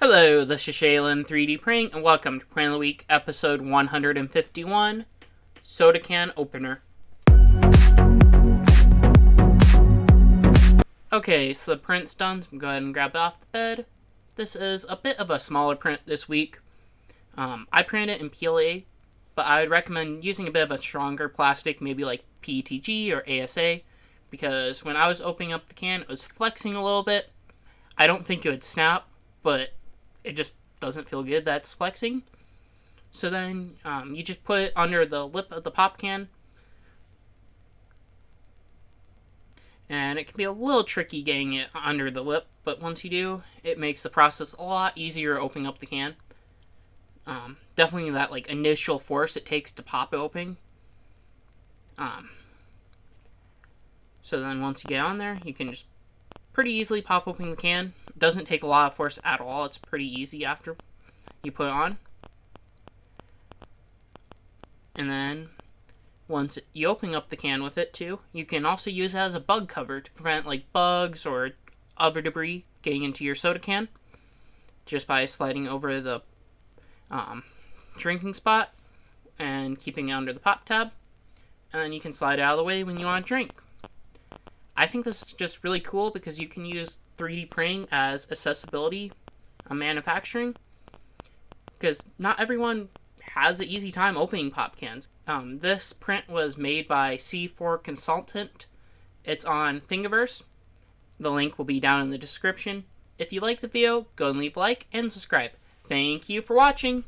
Hello, this is Shaylin 3D Prank, and welcome to Prank of the Week, episode 151, Soda Can Opener. Okay, so the print's done, so I'm going to go ahead and grab it off the bed. This is a bit of a smaller print this week. I printed it in PLA, but I would recommend using a bit of a stronger plastic, maybe like PETG or ASA, because when I was opening up the can, it was flexing a little bit. I don't think it would snap, but it just doesn't feel good that it's flexing. So then you just put it under the lip of the pop can. And it can be a little tricky getting it under the lip, but once you do, it makes the process a lot easier opening up the can. Definitely that like initial force it takes to pop it open. So then once you get on there, you can just pretty easily pop open the can. It doesn't take a lot of force at all. It's pretty easy after you put it on. And then once you open up the can with it too, you can also use it as a bug cover to prevent like bugs or other debris getting into your soda can, just by sliding over the drinking spot and keeping it under the pop tab. And then you can slide it out of the way when you want to drink. I think this is just really cool because you can use 3D printing as accessibility on manufacturing, because not everyone has an easy time opening pop cans. This print was made by C4 Consultant. It's on Thingiverse. The link will be down in the description. If you liked the video, go and leave a like and subscribe. Thank you for watching.